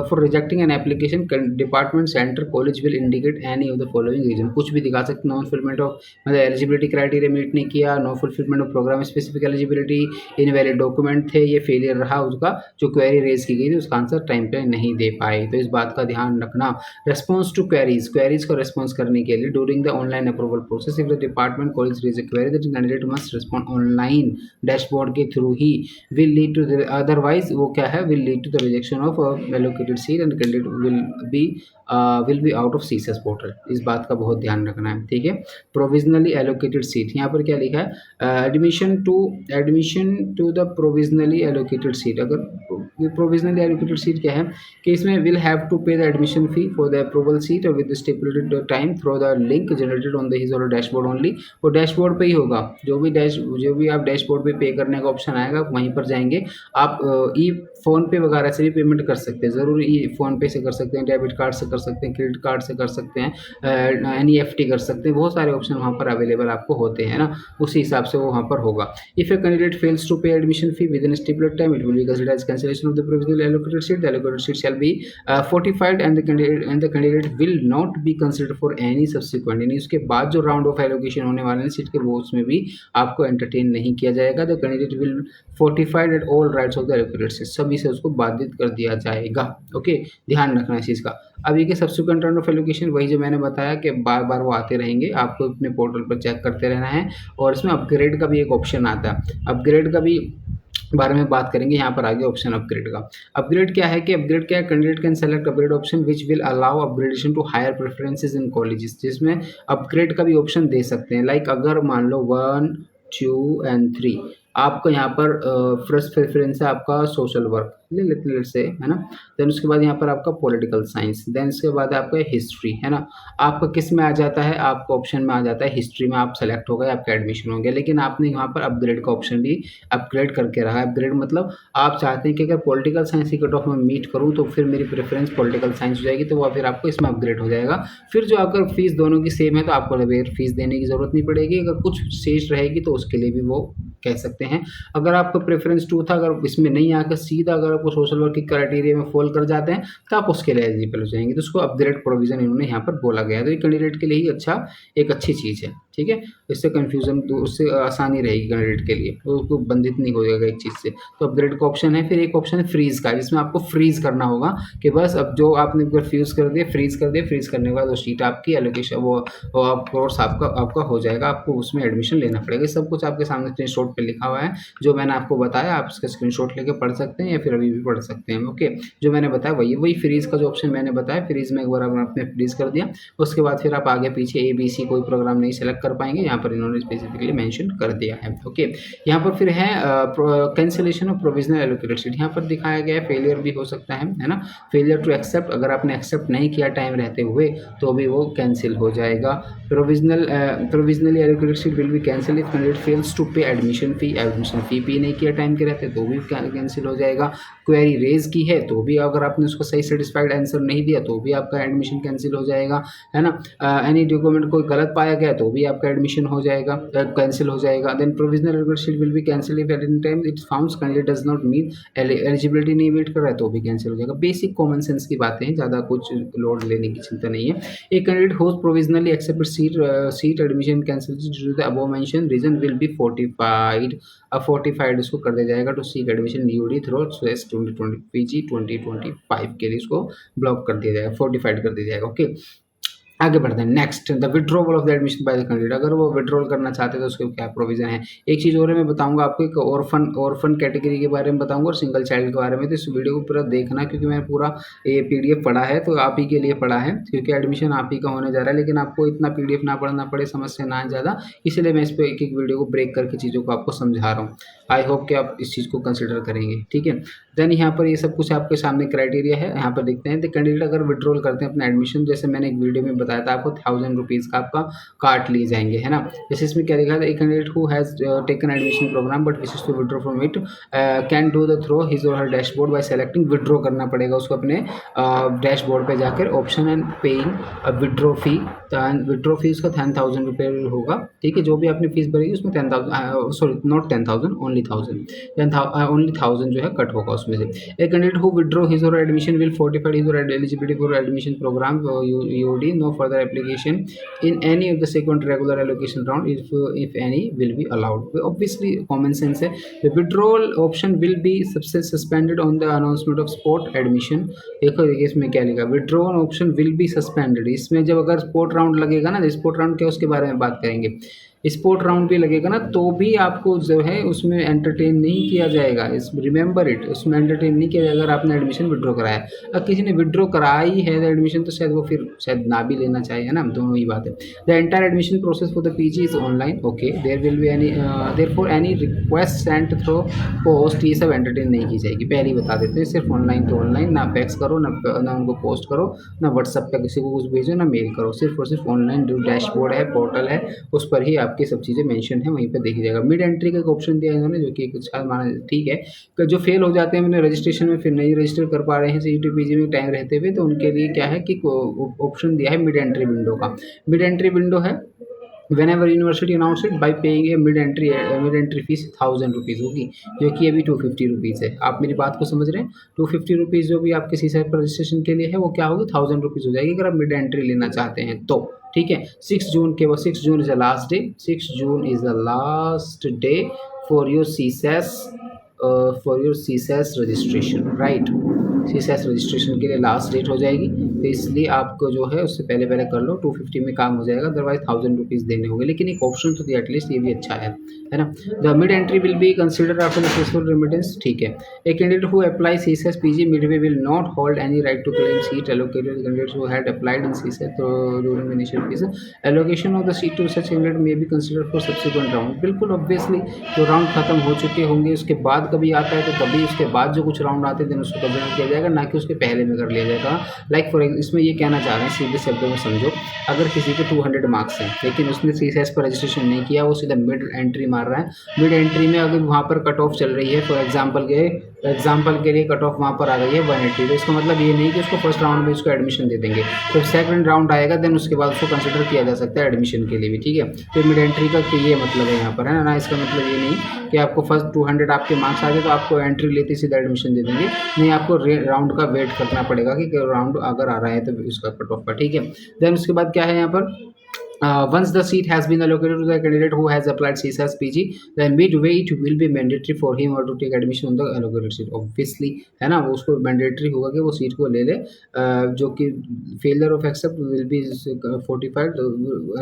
for rejecting an application department centre college will indicate any of the following reason, कुछ भी दिखा सकते, नॉन फुलफिलमेंट ऑफ, मतलब एलिजिबिलिटी क्राइटेरिया मीट नहीं किया, no fulfilment of programme specific eligibility, invalid document थे, ये फेलियर रहा उसका, जो क्वेरी रेज की गई थी उसका आंसर टाइम पे नहीं दे पाए, तो इस बात का ध्यान रखना। रेस्पॉन्स टू क्वेरीज, क्वेरीज को रेस्पॉन्स करने के लिए during the online approval process, if the department college raise a query that candidate must respond online dashboard के थ्रू ही, विल लीड टू अदरवाइज वो क्या है, will lead to the rejection of allocated seat and candidate will be out of CSAS portal, इस बात का बहुत ध्यान रखना है, ठीक है। प्रोविजनली एलोकेटेड सीट, यहाँ पर क्या लिखा है, admission to the provisionally allocated seat. अगर प्रोविजनली एलोकेटेड सीट क्या है कि इसमें will have to pay the admission fee for the approval seat or with the stipulated time through the link generated on the his or dashboard only. वो dashboard पे ही होगा, जो भी आप डैशबोर्ड पे पे करने का ऑप्शन आएगा वहीं पर जाएंगे आप। ई फ़ोन पे वगैरह से भी पेमेंट कर सकते हैं, ज़रूरी ई फ़ोन पे से कर सकते हैं, डेबिट कार्ड से कर सकते हैं, क्रेडिट कार्ड से कर सकते हैं, एनईएफटी कर सकते हैं, बहुत सारे ऑप्शन वहाँ पर अवेलेबल आपको होते हैं ना, उसी हिसाब से वो वहाँ पर होगा। If a candidate fails to pay admission fee within stipulated time it will be considered as cancellation of the provisionally allocated seat. The allocated seat shall be fortified and the candidate will not be considered for any subsequent, यानी उसके बाद जो round of allocation होने वाले हैं seat के वो उसमें भी आपको एंटरटेन नहीं किया जाएगा। The candidate will fortified at all rights of the allocated seat, सभी से उसको बाधित कर दिया जाएगा। ओके, ध्यान रखना इस चीज़ का। अब ये कि सब्सिक्वेंट राउंड ऑफ एलोकेशन वही जो मैंने बताया कि बार बार वो आते रहेंगे, आपको अपने पोर्टल पर चेक करते रहना है। और इसमें अपग्रेड का भी एक ऑप्शन आता है, अपग्रेड का भी बारे में बात करेंगे यहाँ पर आगे। ऑप्शन अपग्रेड का, अपग्रेड क्या है कि अपग्रेड क्या है, candidate can select upgrade option which will allow upgradation to higher preferences in colleges, जिसमें अपग्रेड का भी ऑप्शन दे सकते हैं। लाइक अगर मान लो 1, 2 एंड 3 आपका यहाँ पर फर्स्ट प्रेफरेंस है आपका सोशल वर्क, ले लेते से, है ना। देन उसके बाद यहाँ पर आपका पॉलिटिकल साइंस, देन उसके बाद आपका हिस्ट्री, है ना। आपका किस में आ जाता है, आपका ऑप्शन में आ जाता है हिस्ट्री में, आप सेलेक्ट हो गए, आपका एडमिशन हो गया। लेकिन आपने यहाँ पर अपग्रेड का ऑप्शन भी अपग्रेड करके रहा है। अपग्रेड मतलब आप चाहते हैं कि अगर पॉलिटिकल साइंस की कट ऑफ में मीट करूँ तो फिर मेरी प्रेफरेंस पॉलिटिकल साइंस हो जाएगी, तो वो फिर आपको इसमें अपग्रेड हो जाएगा। फिर जो अगर फीस दोनों की सेम है तो आपको फीस देने की ज़रूरत नहीं पड़ेगी। अगर कुछ शेष रहेगी तो उसके लिए भी वो कह सकते हैं। अगर आपका प्रेफरेंस 2 था, अगर इसमें नहीं आकर सीधा अगर आपको सोशल वर्क की क्राइटेरिया में फॉल कर जाते हैं तो आप उसके लिए एलिजिबल हो जाएंगे। तो उसको अपग्रेड प्रोविजन इन्होंने यहाँ पर बोला गया है। तो ये कैंडिडेट के लिए ही एक अच्छी चीज़ है, ठीक है। इससे कन्फ्यूजन उससे आसानी रहेगी कैंडिडेट के लिए, तो उसको बंधित नहीं हो जाएगा एक चीज़ से। तो अपग्रेड का ऑप्शन है। फिर एक ऑप्शन है फ्रीज का, जिसमें आपको फ्रीज करना होगा कि बस अब जो आपने फ्यूज़ कर दिया, फ्रीज कर दिया, फ्रीज करने के बाद वो सीट आपकी एलोकेशन वो कोर्स आपका हो जाएगा, आपको उसमें एडमिशन लेना पड़ेगा। सब कुछ आपके सामने स्क्रीनशॉट पे लिखा हुआ है, जो मैंने आपको बताया आप उसका स्क्रीनशॉट लेके पढ़ सकते हैं या फिर अभी भी पढ़ सकते हैं। ओके, जो मैंने बताया वही फ्रीज का जो ऑप्शन मैंने बताया, फ्रीज में एक बार आपने फ्रीज कर दिया, उसके बाद फिर आप आगे पीछे ABC कोई प्रोग्राम नहीं सेलेक्ट कर पाएंगे, यहाँ पर इन्होंने स्पेसिफिकली मेंशन कर दिया है। ओके, यहाँ पर फिर है cancellation of provisional allocated seat. यहाँ पर दिखाया गया है फेलियर भी हो सकता है ना, फेलियर टू एक्सेप्ट, अगर आपने एक्सेप्ट नहीं किया टाइम रहते हुए तो भी वो कैंसिल हो जाएगा। Provisionally allocated seat will be cancel if candidate fails to pay admission fee pay नहीं किया टाइम के रहते तो भी कैंसिल हो जाएगा। क्वेरी रेज की है तो भी अगर आपने उसको सही सेटिस्फाइड आंसर नहीं दिया तो भी आपका एडमिशन कैंसिल हो जाएगा, है ना। एनी डॉक्यूमेंट कोई गलत पाया गया तो भी आपका एडमिशन हो जाएगा, कैंसिल हो जाएगा। Then provisional allocated seat will be cancel if at any time it founds candidate does not meet eligibility नहीं मीट कर रहा है तो भी कैंसिल हो जाएगा। बेसिक कॉमन सेंस की बातें हैं, ज़्यादा कुछ लोड लेने की चिंता नहीं है। एक candidate whose provisionally accepted seat admission cancel due to the above mention reason will be fortified. अब फोर्टिफाइड उसको कर दिया जाएगा to seek admission UD through CSAS 2020 PG 2025 के लिए इसको ब्लॉक कर दिया जाएगा, फोर्टिफाइड कर दिया जाएगा। ओके, आगे बढ़ते हैं। Next, the withdrawal of the admission bye the candidate, अगर वो विड्रॉल करना चाहते हैं तो उसके क्या प्रोविजन है। एक चीज़ और मैं बताऊंगा आपको, एक ऑर्फन कैटेगरी के बारे में बताऊंगा और सिंगल चाइल्ड के बारे में। तो इस वीडियो को पूरा देखना, क्योंकि मैंने पूरा ये PDF पढ़ा है तो आप ही के लिए पढ़ा है, क्योंकि एडमिशन आप ही का होने जा रहा है। लेकिन आपको इतना PDF ना पढ़ना पड़े, समस्या ना आए ज़्यादा, इसलिए मैं इस पर एक वीडियो को ब्रेक करके चीज़ों को आपको समझा रहा हूँ। आई होप कि आप इस चीज़ को कंसिडर करेंगे, ठीक है। देन यहाँ पर ये सब कुछ आपके सामने क्राइटेरिया है, यहाँ पर देखते हैं। तो कैंडिडेट अगर विड्रॉल करते हैं अपना एडमिशन, जैसे मैंने एक वीडियो में बताया था आपको, 1000 रुपीज़ का आपका काट लिए जाएंगे, है ना। जैसे इसमें क्या लिखा था, एक candidate who has taken admission program but wishes to withdraw from it can do the through his or her dashboard by selecting. Withdraw करना पड़ेगा उसको अपने डैशबोर्ड पे जाकर, option and paying withdraw fee. Withdraw fee उसका 10,000 रुपये होगा, ठीक है। जो भी आपने फीस भरेगी उसमें 10,000, सॉरी नॉट 10,000, ओनली 1000 जो है कट होगा उसमें से। एक candidate who withdraw his or admission will fortified his or eligibility for admission programme UD, no further application in any of the sequent regular allocation round if any will be allowed। Obviously common sense है। The withdrawal option will be suspended on the announcement of sport admission। देखो देखिए इसमें क्या लिखा, withdrawal option will be suspended। इसमें जब अगर sport round लगेगा ना, स्पोर्ट राउंड क्या उसके बारे में बात करेंगे। स्पोर्ट राउंड भी लगेगा ना, तो भी आपको जो है उसमें एंटरटेन नहीं किया जाएगा। इस रिमेंबर इट, उसमें एंटरटेन नहीं किया जाएगा अगर आपने एडमिशन विड्रॉ कराया। अगर किसी ने विड्रॉ कराई है एडमिशन, तो शायद वो फिर शायद ना भी लेना चाहिए, है ना, दोनों ही बात है। The entire admission process for the PG is online, okay, there will be any therefore any request sent through post, ये सब एंटरटेन नहीं की जाएगी, पहले ही बता देते हैं। सिर्फ ऑनलाइन तो ऑनलाइन, ना फैक्स करो, ना उनको पोस्ट करो, ना व्हाट्सएप पे किसी को कुछ भेजो, ना मेल करो, सिर्फ और सिर्फ ऑनलाइन जो डैशबोर्ड है, पोर्टल है, उस पर ही आपकी सब चीज़ें मेंशन है, वहीं पे देखी जाएगा। मिड एंट्री का एक ऑप्शन दिया है इन्होंने, जो कि कुछ माना ठीक है, कि जो फेल हो जाते हैं अपने रजिस्ट्रेशन में, फिर नहीं रजिस्टर कर पा रहे हैं सीईटी पीजी में टाइम रहते हुए, तो उनके लिए क्या है कि ऑप्शन दिया है मिड एंट्री विंडो का। मिड एंट्री विंडो है whenever university announce it by paying a mid entry fees 1000 rupees होगी, जो कि अभी 250 रुपीज़ है। आप मेरी बात को समझ रहे हैं? 250 रुपीज़ जो भी आपके सी पर रजिस्ट्रेशन के लिए है, वो क्या होगी, 1000 रुपीज़ हो जाएगी अगर आप मिड एंट्री लेना चाहते हैं तो। ठीक है, 6 जून के, वो 6 June is the last day, 6 June is the last day for your CSAS registration, right. CSAS registration के लिए लास्ट डेट हो जाएगी, तो इसलिए आपको जो है उससे पहले पहले कर लो, 250 में काम हो जाएगा, अदरवाइज 1000 रुपीज़ देने होंगे। लेकिन एक ऑप्शन तो दिया एटलीस्ट, ये भी अच्छा है ना। The mid entry will be consider after successful remittance, ठीक है। A candidate who apply CSAS PG midway will not hold any right to claim seat allocated candidates who had applied in CSAS during the initial phase. Allocation of the seat to such candidate may be considered for subsequent round. बिल्कुल obviously, जो round खत्म हो चुके होंगे उसके बाद कभी आता है, तो तभी उसके बाद जो कुछ राउंड आते हैं देन उसको कंसिडर किया जाएगा, ना कि उसके पहले में कर लिया जाएगा। लाइक फॉर इसमें ये कहना चाह रहे हैं, सीधे शब्दों में समझो, अगर किसी के 200 मार्क्स हैं लेकिन उसने सीसेस पर रजिस्ट्रेशन नहीं किया, वो सीधा मिड एंट्री मार रहा है, मिड एंट्री में अगर वहाँ पर कट ऑफ चल रही है, फॉर एग्जाम्पल के लिए कट ऑफ वहाँ पर आ गई है 180, तो इसका मतलब ये नहीं कि उसको फर्स्ट राउंड में उसको एडमिशन दे देंगे, तो सेकंड राउंड आएगा देन उसके बाद उसको कंसिडर किया जा सकता है एडमिशन के लिए भी, ठीक है। तो मिड एंट्री का ये मतलब है यहाँ पर, है ना। इसका मतलब ये नहीं कि आपको फर्स्ट 200 आपके मार्क्स आ गए तो आपको एंट्री लेते सीधा एडमिशन दे देंगे, नहीं, आपको राउंड का वेट करना पड़ेगा कि राउंड अगर आ रहा है तो उसका कट ऑफ का, ठीक है। देन उसके बाद क्या है यहाँ पर, once the seat has been allocated to the candidate who has applied CSAS PG, then midway it will be mandatory for him or to take admission on the allocated seat, obviously, है ना। वो उसको mandatory होगा कि वो seat को ले ले, जो कि failure of accept will be 45,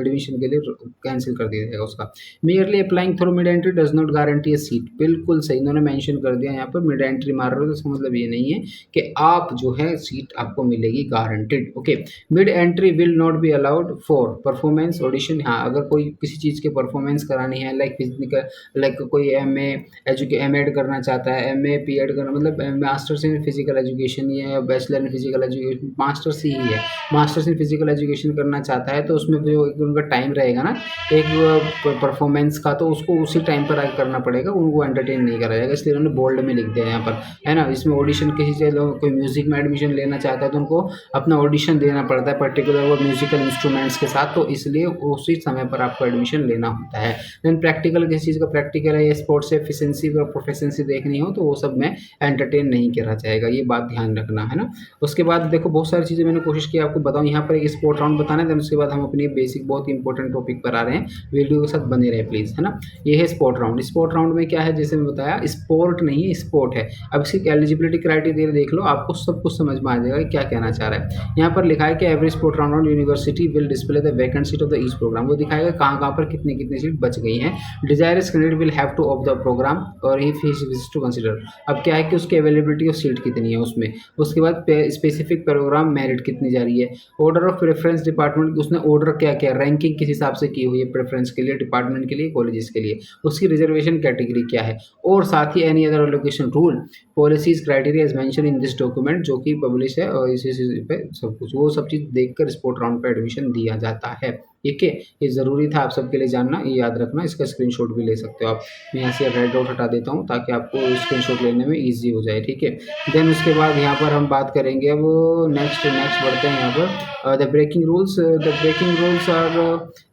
admission के लिए कैंसिल कर दिया जाएगा उसका। Merely applying through mid entry does not guarantee a seat, बिल्कुल सही इन्होंने मेंशन कर दिया यहाँ पर। मिड एंट्री मार रहे हो तो इसका मतलब ये नहीं है कि आप जो है सीट आपको मिलेगी guaranteed, okay. Mid entry will not be allowed for performance audition, हाँ, अगर कोई किसी चीज़ के परफॉर्मेंस करानी है, लाइक फिजिकल, लाइक कोई एम.एड करना चाहता है, एम.ए. पी.एड करना, मतलब मास्टर्स इन फिजिकल एजुकेशन या bachelor in physical education, masters ही है, मास्टर्स इन फिजिकल एजुकेशन करना चाहता है, तो उसमें जो उनका टाइम रहेगा ना एक परफॉर्मेंस का, तो उसको उसी टाइम पर आगे करना पड़ेगा, उनको एंटरटेन नहीं करा जाएगा, इसलिए उन्होंने बोल्ड में लिख दिया यहाँ पर, है ना। इसमें ऑडिशन किसी से कोई म्यूजिक में एडमिशन लेना चाहता है तो उनको अपना ऑडिशन देना पड़ता है पर्टिकुलर वो म्यूजिकल इंस्ट्रूमेंट्स के साथ, तो इसलिए उसी समय पर आपको एडमिशन लेना होता है। देन प्रैक्टिकल, किसी चीज़ का प्रैक्टिकल है या स्पोर्ट्स एफिशिएंसी और प्रोफिशिएंसी देखनी हो तो वो सब में एंटरटेन नहीं करा जाएगा, ये बात ध्यान रखना, है ना। उसके बाद देखो बहुत सारी चीज़ें मैंने कोशिश की आपको बताऊँ, यहाँ पर एक स्पोर्ट राउंड बताना है, देन उसके बाद हम अपनी बेसिक बहुत इंपॉर्टेंट टॉपिक पर आ रहे हैं, वीडियो के साथ बने रहे प्लीज़, है ना। ये है स्पोर्ट राउंड। स्पोर्ट राउंड में क्या है, जैसे मैं बताया स्पोर्ट नहीं है स्पोर्ट है। अब इसकी एलिजिबिलिटी क्राइटेरिया देख लो, आपको सब कुछ समझ में आ जाएगा कि क्या कहना चाह रहा है। यहाँ पर लिखा है कि every sport round university will display the vacant seat of the each programme, वो दिखाएगा कहाँ पर कितनी कितनी सीट बच गई हैं। Desirous candidate will have to of the program or if he wish to consider, अब क्या है कि उसकी अवेलेबिलिटी ऑफ सीट कितनी है उसमें, उसके बाद स्पेसिफिक प्रोग्राम मेरिट कितनी जा रही है, ऑर्डर ऑफ प्रेफरेंस डिपार्टमेंट, उसने ऑर्डर क्या क्या रैंकिंग किस हिसाब से की हुई है प्रेफरेंस के लिए, डिपार्टमेंट के लिए, कॉलेजेस के लिए, उसकी रिजर्वेशन कैटेगरी क्या है, और साथ ही any other allocation rule policies criteria is mention in this document, जो कि पब्लिश है और इसी पे सब कुछ वो सब चीज़ देखकर स्पोर्ट राउंड पे एडमिशन दिया जाता है, ठीक है। ये ज़रूरी था आप सबके लिए जानना, ये याद रखना, इसका स्क्रीनशॉट भी ले सकते हो आप। मैं यहाँ से रेड डॉट हटा देता हूँ ताकि आपको स्क्रीनशॉट लेने में इजी हो जाए, ठीक है। देन उसके बाद यहाँ पर हम बात करेंगे अब नेक्स्ट बढ़ते हैं यहाँ पर the breaking rules are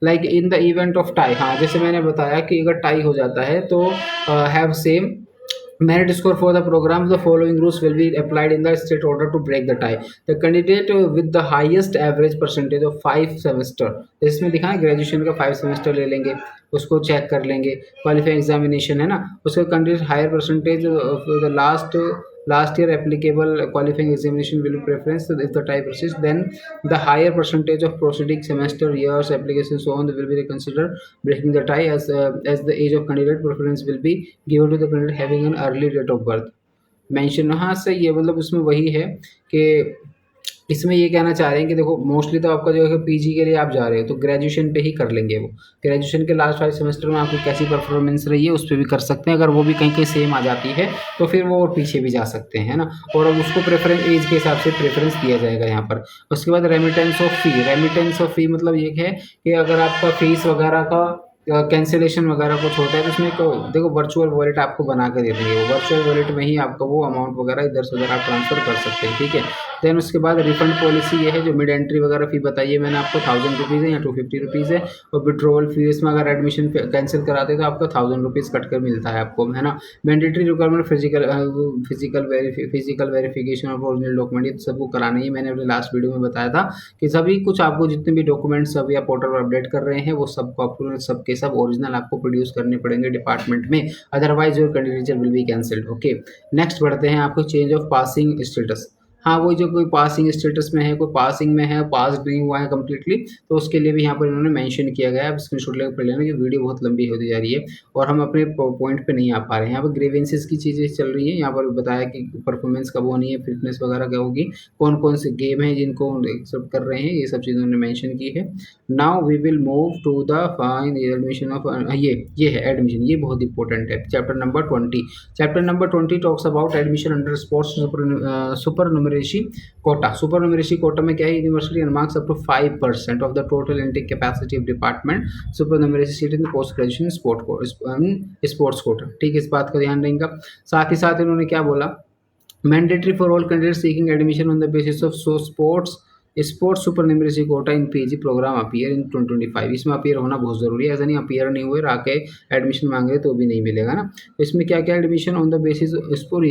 like in the event of tie, हाँ जैसे मैंने बताया कि अगर टाई हो जाता है तो have same merit score for the program, the following rules will be applied in the state order to break the tie. The candidate with the highest average percentage of 5 semester, इसमें दिखा है graduation का 5 semester ले लेंगे, उसको check कर लेंगे, qualifying examination है ना, उसका candidate hire percentage of the last last year applicable qualifying examination will be preference. So if the tie persists, then the higher percentage of proceeding semester years applications so on will be considered breaking the tie, as the age of candidate preference will be given to the candidate having an early date of birth. Mention, हाँ सही है, मतलब उसमें वही है कि इसमें ये कहना चाह रहे हैं कि देखो मोस्टली तो आपका जो है पीजी के लिए आप जा रहे हो तो ग्रेजुएशन पे ही कर लेंगे, वो ग्रेजुएशन के लास्ट 5 सेमेस्टर में आपकी कैसी परफॉर्मेंस रही है उस पर भी कर सकते हैं। अगर वो भी कहीं कहीं सेम आ जाती है तो फिर वो और पीछे भी जा सकते हैं, है ना। और अब उसको प्रेफरेंस एज के हिसाब से प्रेफरेंस दिया जाएगा यहाँ पर। उसके बाद remittance of fee, remittance of fee मतलब ये है कि अगर आपका फीस वगैरह का कैंसिलेशन वगैरह कुछ होता है तो उसमें तो देखो वर्चुअल वॉलेट आपको बना के दे देंगे, वो वर्चुअल वॉलेट में ही आपका वो अमाउंट वगैरह इधर से उधर आप ट्रांसफ़र कर सकते हैं, ठीक है। देन उसके बाद रिफंड पॉलिसी ये है, जो मिड एंट्री वगैरह फ़ी बताइए मैंने आपको 1000 रुपीज़ है या 250 रुपीज़ है। और विड्रॉवल फीस में अगर एडमिशन कैंसिल कराते तो आपको 1000 रुपीज़ कट कर मिलता है आपको, है ना। Mandatory requirement physical verification of original document, ये सबको कराना ही मैंने अपने लास्ट वीडियो में बताया था कि सभी कुछ आपको जितने भी डॉक्यूमेंट्स सब या पोर्टल पर अपडेट कर रहे हैं वो सबको आपको सब के सब ओरिजिनल आपको प्रोड्यूस करने पड़ेंगे डिपार्टमेंट में, otherwise your candidature will be cancelled. Okay, next बढ़ते हैं आपको चेंज ऑफ पासिंग स्टेटस। हाँ, वो जो कोई पासिंग स्टेटस में है, कोई पासिंग में है, पास नहीं हुआ है कम्प्लीटली, तो उसके लिए भी यहाँ पर इन्होंने मेंशन किया गया है। आप स्क्रीनशॉट लेकर पढ़ लेना, ये वीडियो बहुत लंबी होती जा रही है और हम अपने पॉइंट पे नहीं आ पा रहे हैं। यहाँ पर ग्रीवेंसेस की चीज़ें चल रही हैं, यहाँ पर बताया कि परफॉर्मेंस कब होनी है, फिटनेस वगैरह क्या होगी, कौन कौन से गेम हैं जिनको एक्सेप्ट कर रहे हैं, ये सब चीज़ें उन्होंने मैंशन की है। Now we will move to the fine admission of, ये है एडमिशन, ये बहुत इंपॉर्टेंट है। Chapter number 20, chapter number 20 talks about admission under sports supernumerary quota. Supernumerary quota में क्या है, university marks up to 5% of the total intake capacity of department supernumerary seat in post graduation sports quota, ठीक है, इस बात का ध्यान रहेगा। साथ ही साथ इन्होंने क्या बोला, mandatory for all candidate seeking admission on the basis of sports supernumerary quota in PG programme appear in 2025। इसमें अपीयर होना बहुत ज़रूरी है, ऐसा नहीं अपीयर नहीं हुए आके एडमिशन मांगे तो भी नहीं मिलेगा ना। तो इसमें क्या क्या admission on the basis sorry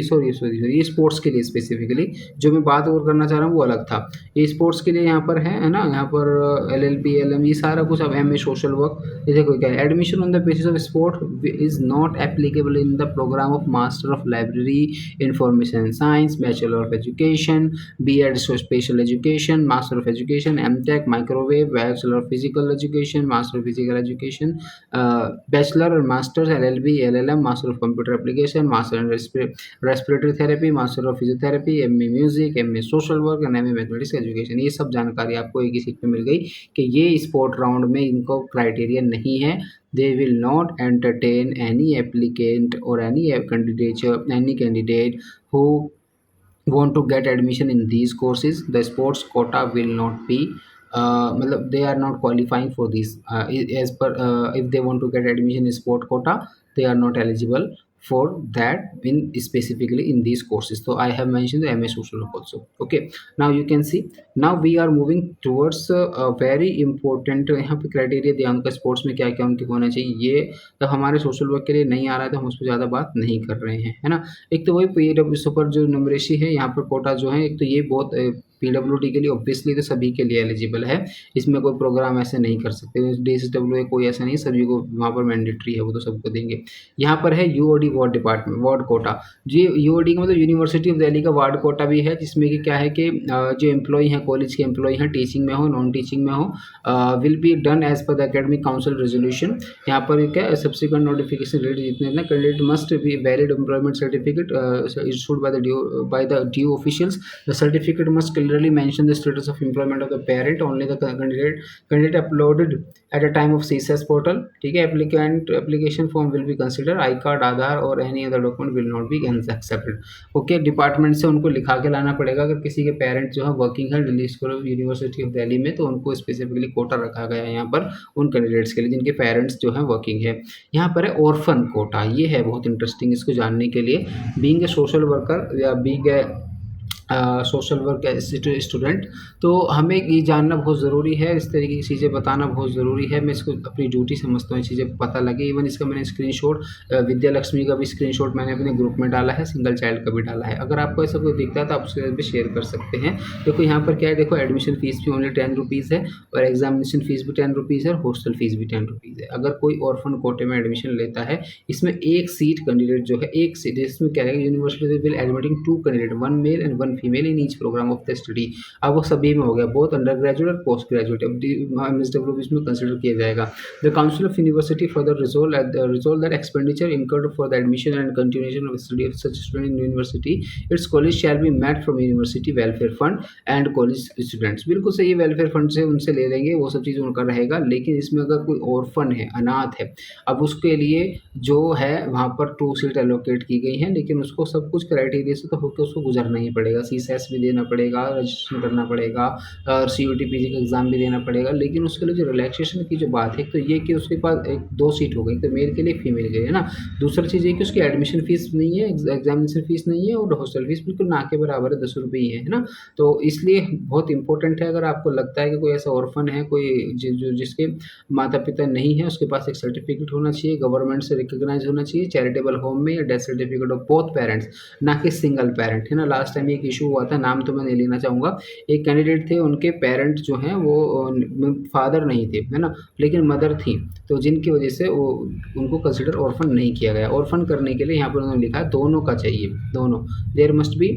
ये स्पोर्ट्स के लिए स्पेसिफिकली जो मैं बात और करना चाह रहा हूँ वो अलग था। ये स्पोर्ट्स के लिए यहाँ पर है ना, यहाँ पर LLB LM ये सारा कुछ, अब MA सोशल वर्क, ये देखो क्या है, admission on the basis of sport is not applicable in the program of master of library information science, bachelor of education, BEd special education, master of education, MTech microwave, bachelor of physical education, master of physical education, bachelor or masters LLB LLM, master of computer application, master in respiratory therapy, master of physiotherapy, MA music, MA social work and MA mathematics education. ये सब जानकारी आपको एक ही seat पे मिल गई कि ये sport round में इनको क्राइटेरिया नहीं है। They will not entertain any applicant or any candidate who want to get admission in these courses. The sports quota will not be मतलब they are not qualifying for this, as per if they want to get admission in sport quota they are not eligible for that in specifically in these courses. So I have mentioned the MA social work also. Okay, now you can see, now we are moving towards a very important यहाँ पे criteria दिया उनका sports में क्या क्या उनके होना चाहिए। ये जब हमारे सोशल वर्क के लिए नहीं आ रहा है तो हम उस पर ज़्यादा बात नहीं कर रहे हैं, है ना। एक तो वही PW सुपर जो न्यूमरेसी है यहाँ पर कोटा जो है, एक तो ये बहुत PWD के लिए ऑब्वियसली तो सभी के लिए एलिजिबल है, इसमें कोई प्रोग्राम ऐसे नहीं कर सकते। DSWA कोई ऐसा नहीं, सभी को वहाँ पर मैंडेटरी है, वो तो सबको देंगे। यहाँ पर है UOD ward department ward quota, जी UOD का मतलब यूनिवर्सिटी ऑफ दिल्ली का वार्ड कोटा भी है, जिसमें कि क्या है कि जो एम्प्लॉई हैं, कॉलेज के एम्प्लॉई हैं, टीचिंग में हो नॉन टीचिंग में हो, will be done as per the academic council resolution. यहाँ पर क्या सब्सिक्वेंट नोटिफिकेशन रेट जितने ना, candidate must be valid employment certificate issued by the due officials. The certificate must clearly mention the status of employment of the parent. Only the candidate uploaded at a time of CSS portal, ठीक है। application form will be considered, I card, आधार और any other document will not be accepted. Okay, department से उनको लिखा के लाना पड़ेगा। अगर किसी के पेरेंट्स जो है वर्किंग है Delhi school of university of Delhi में, तो उनको स्पेसिफिकली कोटा रखा गया है यहाँ पर उन कैंडिडेट्स के लिए जिनके पेरेंट्स जो है वर्किंग है। यहाँ पर है ऑर्फन कोटा, ये है बहुत इंटरेस्टिंग इसको जानने के लिए। बीइंग ए सोशल वर्कर या being a social work student. तो हमें ये जानना बहुत ज़रूरी है, इस तरीके की चीज़ें बताना बहुत ज़रूरी है। मैं इसको अपनी ड्यूटी समझता हूँ, ये चीज़ें पता लगे। इवन इसका मैंने स्क्रीनशॉट विद्या लक्ष्मी का भी स्क्रीनशॉट मैंने अपने ग्रुप में डाला है, सिंगल चाइल्ड का भी डाला है। अगर आपको ऐसा कोई दिखता है तो आप उससे भी शेयर कर सकते हैं। देखो यहाँ पर क्या है, देखो एडमिशन फ़ीस भी ओनली 10 रुपीज़ है, और एग्जामिनेशन फ़ीस भी 10 रुपीज़ है, और हॉस्टल फ़ीस भी 10 रुपीज़ है। अगर कोई ऑर्फन कोटे में एडमिशन लेता है, इसमें एक सीट कैंडिडेट जो है, एक सीट, इसमें क्या है, university will admitting 2 candidate, 1 male and 1 female in each programme of the study. अब वो सभी में हो गया, बोथ अंडर ग्रेजुएट और पोस्ट ग्रेजुएट। अब MSW भी इसमें कंसिडर किया जाएगा। The council of university further resolve that expenditure incurred for the admission and continuation of study of such student in university its college shall be met from university welfare fund and college students. बिल्कुल सही है, welfare fund से उनसे ले लेंगे, वो सब चीज़ उनका रहेगा। लेकिन इसमें अगर कोई ऑर्फन है, अनाथ है, अब उसके लिए जो है वहाँ पर 2 सीट एलोकेट की गई हैं, लेकिन उसको सब कुछ क्राइटेरिया से तो होकर उसको गुजरना ही पड़ेगा। CSES भी देना पड़ेगा, रजिस्ट्रेशन करना पड़ेगा, और CUT PG का एग्ज़ाम भी देना पड़ेगा। लेकिन उसके लिए जो रिलैक्सेशन की जो बात है, तो ये कि उसके पास एक 2 सीट हो गई, तो मेल के लिए फीमेल के लिए, है ना। दूसरा चीज़ ये कि उसकी एडमिशन फ़ीस नहीं है, एग्जामिनेशन फ़ीस नहीं है, और हॉस्टल फ़ीस बिल्कुल ना के बराबर है, 10 रुपये ही है ना। तो इसलिए बहुत इंपॉर्टेंट है, अगर आपको लगता है कि कोई ऐसा ऑर्फन है, कोई जिसके माता पिता नहीं है, उसके पास एक सर्टिफिकेट होना चाहिए, गवर्नमेंट से रिकॉग्नाइज होना चाहिए, चैरिटेबल होम में, या death certificate of both parents, ना कि सिंगल पेरेंट, है ना। लास्ट टाइम एक इशू हुआ था, नाम तो मैं नहीं लेना चाहूँगा, एक कैंडिडेट थे, उनके पेरेंट्स जो हैं वो फादर नहीं थे, है ना, लेकिन मदर थी, तो जिनकी वजह से वो उनको कंसिडर ऑर्फन नहीं किया गया। ऑर्फन करने के लिए यहाँ पर उन्होंने लिखा है दोनों का चाहिए, दोनों, देयर मस्ट बी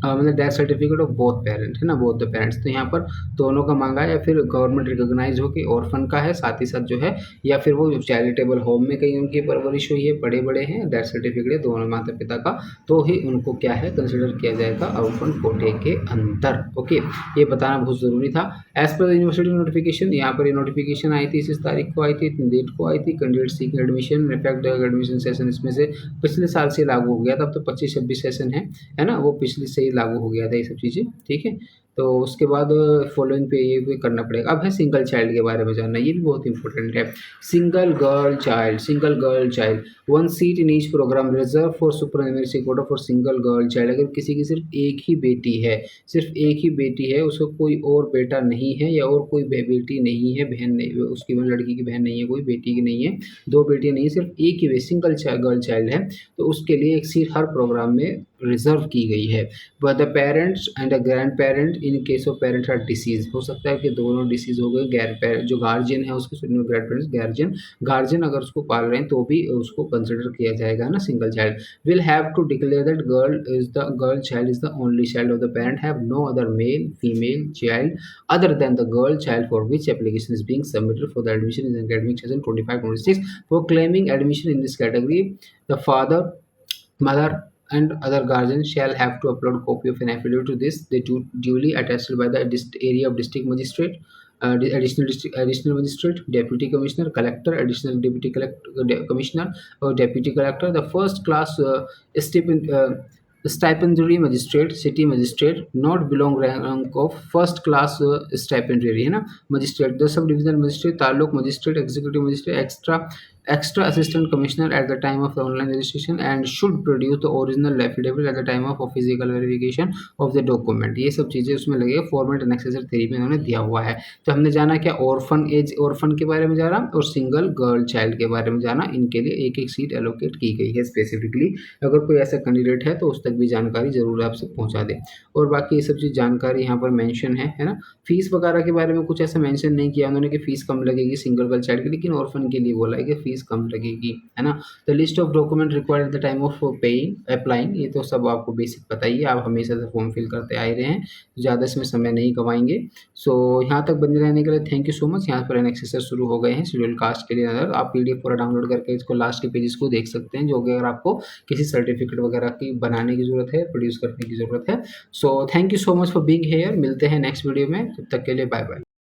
मतलब death certificate of both parent, है ना, बोथ द पेरेंट्स। तो यहाँ पर दोनों का मांगा है, या फिर गवर्नमेंट रिकॉग्नाइज हो कि ऑर्फन का है, साथ ही साथ जो है, या फिर वो चैरिटेबल होम में कहीं उनकी परवरिश हुई है, बड़े बड़े हैं, डेथ सर्टिफिकेट है दोनों माता पिता का, तो ही उनको क्या है कंसिडर किया जाएगा ऑर्फन कोटे के अंदर। ओके, ये बताना बहुत ज़रूरी था। एज पर यूनिवर्सिटी नोटिफिकेशन, यहाँ पर ये नोटिफिकेशन आई थी, इस तारीख को आई थी, इतनी डेट को आई थी। Candidate seeking admission, effect admission session इसमें से पिछले साल से लागू हो गया था, अब तो 25-26 सेशन है ना, वो पिछले से ही लागू हो गया था ये सब चीज़ें, ठीक है। तो उसके बाद फॉलोइंग पे ये भी करना पड़ेगा। अब है सिंगल चाइल्ड के बारे में जानना, ये भी बहुत इंपॉर्टेंट है। Single girl child 1 seat in each program reserve for supernumerary quota for single girl child. अगर किसी की सिर्फ एक ही बेटी है, सिर्फ एक ही बेटी है, उसको कोई और बेटा नहीं है, या और कोई बेटी नहीं है, बहन नहीं, उसकी लड़की की बहन नहीं है, कोई बेटी की नहीं है, 2 बेटियाँ नहीं है, सिर्फ एक ही सिंगल गर्ल चाइल्ड है, तो उसके लिए एक सीट हर प्रोग्राम में रिजर्व की गई है। But the parents and the grandparent in case of parents are deceased, हो सकता है कि दोनों डिसीज हो गए, जो गार्जियन है उसके ग्रैंड पेरेंट्स गार्जियन अगर उसको पाल रहे हैं तो भी उसको कंसिडर किया जाएगा ना single child. Will have to declare that girl child is the only child of the parent, have no other male female child other than the girl child for which application is being submitted for the admission in academic session 25-26 for claiming admission in this category. The father, mother and other guardians shall have to upload copy of an affidavit to this. They duly attested by the area of district magistrate, additional magistrate, deputy commissioner, collector, additional deputy commissioner, or deputy collector, the first class stipendiary magistrate, city magistrate, not belong rank of first class stipendiary, है ना, magistrate, the sub divisional magistrate, taluk magistrate, executive magistrate, extra assistant commissioner at the time of the online registration and should produce the original affidavit at the time of physical verification of the document। ये सब चीज़ें उसमें लगेगा, format and एक्सेसर three में उन्होंने दिया हुआ है। तो हमने जाना क्या, ऑर्फन के बारे में जाना, और सिंगल गर्ल चाइल्ड के बारे में जाना। इनके लिए एक एक सीट एलोकेट की गई है स्पेसिफिकली। अगर कोई ऐसा कैंडिडेट है तो उस तक भी जानकारी जरूर आपसे पहुँचा दे। और बाकी ये सब चीज़ जानकारी यहाँ पर मैंशन है ना। फीस वगैरह के बारे में कुछ ऐसा मेंशन नहीं किया उन्होंने कि फीस कम लगेगी सिंगल गर्ल चाइल्ड की, लेकिन ऑर्फन के लिए बोला है कि फीस कम लगेगी, है ना। The list of document required at the time of paying applying, ये तो सब आपको बेसिक पता ही है, आप हमेशा से फॉर्म फिल करते आ रहे हैं, ज़्यादा इसमें समय नहीं गवाएंगे। सो यहाँ तक बने रहने के लिए थैंक यू सो मच। यहाँ पर एक्सेसर शुरू हो गए हैं शेड्यूल कास्ट के लिए। अगर आप PDF पूरा डाउनलोड करके इसको लास्ट के पेजेस को देख सकते हैं, जो कि अगर आपको किसी सर्टिफिकेट वगैरह की बनाने की ज़रूरत है, प्रोड्यूस करने की ज़रूरत है। So thank you so much for being here. मिलते हैं नेक्स्ट वीडियो में, तब तक के लिए बाय बाय।